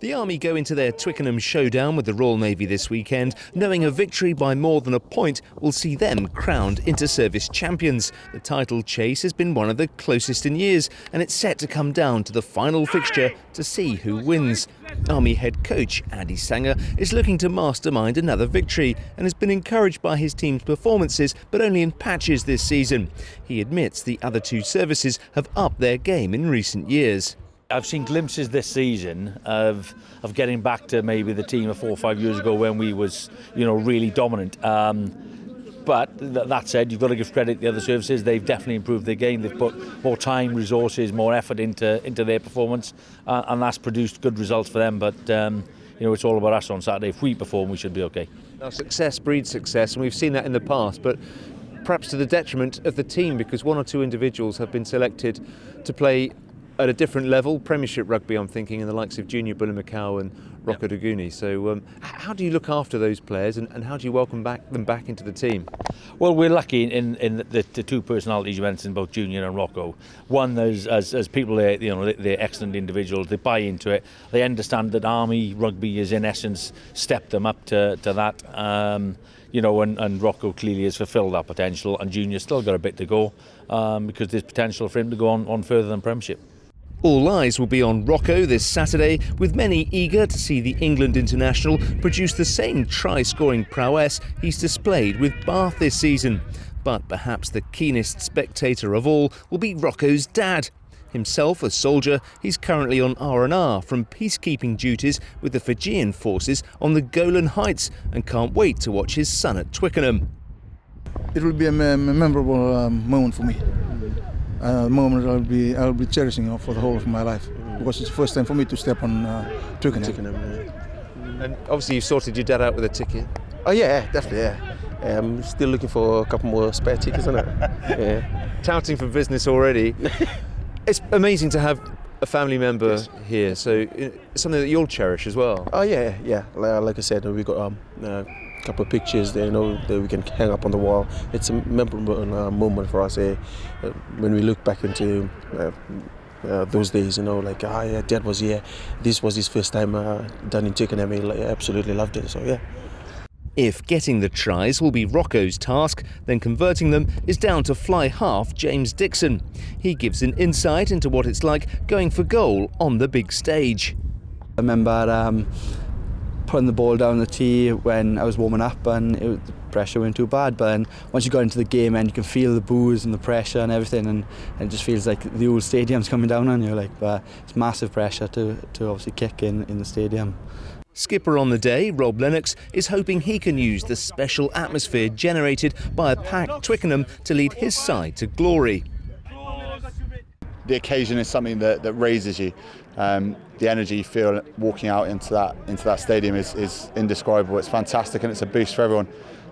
The Army go into their Twickenham showdown with the Royal Navy this weekend, knowing a victory by more than a point will see them crowned inter-service champions. The title chase has been one of the closest in years, and it's set to come down to the final fixture to see who wins. Army head coach Andy Sanger is looking to mastermind another victory and has been encouraged by his team's performances, but only in patches this season. He admits the other two services have upped their game in recent years. I've seen glimpses this season of getting back to maybe the team of 4 or 5 years ago when we was, really dominant. But that said, you've got to give credit to the other services. They've definitely improved their game. They've put more time, resources, more effort into their performance, and that's produced good results for them. But it's all about us on Saturday. If we perform, we should be okay. Now, success breeds success, and we've seen that in the past, but perhaps to the detriment of the team, because one or two individuals have been selected to play at a different level, Premiership rugby I'm thinking, in the likes of Junior Bullimacau and Rokoduguni. So how do you look after those players and how do you welcome them back into the team? Well, we're lucky in the two personalities you mentioned, both Junior and Rocco. One, as people, they're excellent individuals, they buy into it, they understand that Army rugby is in essence stepped them up to that. And Rocco clearly has fulfilled that potential, and Junior's still got a bit to go because there's potential for him to go on further than Premiership. All eyes will be on Rocco this Saturday, with many eager to see the England international produce the same try-scoring prowess he's displayed with Bath this season. But perhaps the keenest spectator of all will be Rocco's dad. Himself a soldier, he's currently on R&R from peacekeeping duties with the Fijian forces on the Golan Heights and can't wait to watch his son at Twickenham. It will be a memorable moment for me. A moment I'll be cherishing for the whole of my life, because it's the first time for me to step on Twickenham. And obviously you sorted your dad out with a ticket. Oh yeah, definitely, yeah. I'm still looking for a couple more spare tickets, isn't it? Yeah. Touting for business already. It's amazing to have a family member here, so it's something that you'll cherish as well. Oh yeah. Like I said, we got a couple of pictures there, that we can hang up on the wall. It's a memorable moment for us when we look back into those days. Dad was here. This was his first time done in Twickenham. He absolutely loved it. So yeah. If getting the tries will be Rocco's task, then converting them is down to fly half James Dixon. He gives an insight into what it's like going for goal on the big stage. I remember putting the ball down the tee when I was warming up, and the pressure wasn't too bad, but then once you got into the game and you can feel the boos and the pressure and everything, and it just feels like the old stadium's coming down on you, but it's massive pressure to obviously kick in the stadium. Skipper on the day, Rob Lennox, is hoping he can use the special atmosphere generated by a packed Twickenham to lead his side to glory. The occasion is something that raises you. The energy you feel walking out into that stadium is indescribable. It's fantastic, and it's a boost for everyone.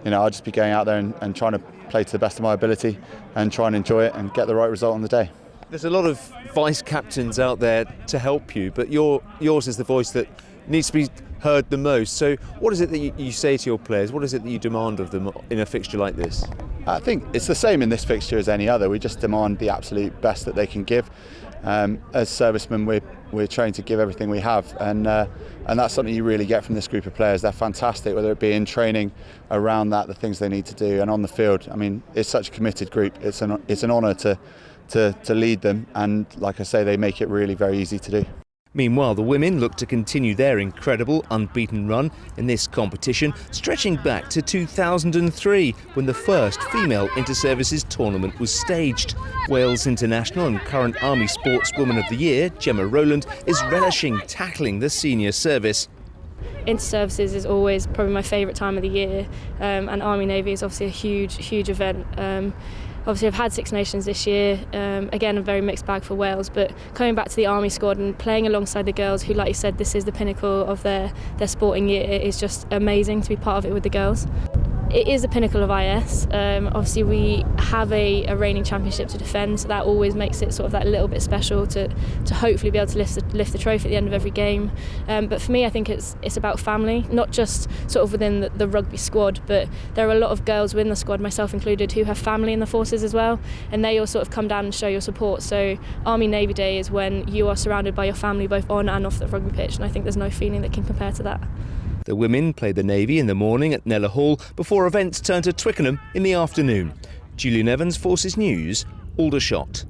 I'll just be going out there and trying to play to the best of my ability and try and enjoy it and get the right result on the day. There's a lot of vice captains out there to help you, but yours is the voice that needs to be heard the most. So what is it that you say to your players? What is it that you demand of them in a fixture like this? I think it's the same in this fixture as any other. We just demand the absolute best that they can give. As servicemen, we're trying to give everything we have, and that's something you really get from this group of players. They're fantastic, whether it be in training, around that, the things they need to do, and on the field. I mean, it's such a committed group. It's an honour to lead them, and like I say, they make it really very easy to do. Meanwhile, the women look to continue their incredible unbeaten run in this competition, stretching back to 2003, when the first female inter-services tournament was staged. Wales International and current Army Sportswoman of the Year, Gemma Rowland, is relishing tackling the senior service. Inter-services is always probably my favourite time of the year, and Army Navy is obviously a huge event. Obviously I've had Six Nations this year, again a very mixed bag for Wales, but coming back to the Army squad and playing alongside the girls who, like you said, this is the pinnacle of their sporting year, is just amazing to be part of it with the girls. it is the pinnacle of IS. Obviously we have a reigning championship to defend, so that always makes it sort of that little bit special to hopefully be able to lift the trophy at the end of every game. But for me, I think it's about family, not just sort of within the rugby squad, but there are a lot of girls within the squad, myself included, who have family in the forces as well, and they all sort of come down and show your support. So Army Navy Day is when you are surrounded by your family both on and off the rugby pitch, and I think there's no feeling that can compare to that. The women play the Navy in the morning at Nella Hall before events turn to Twickenham in the afternoon. Julian Evans, Forces News, Aldershot.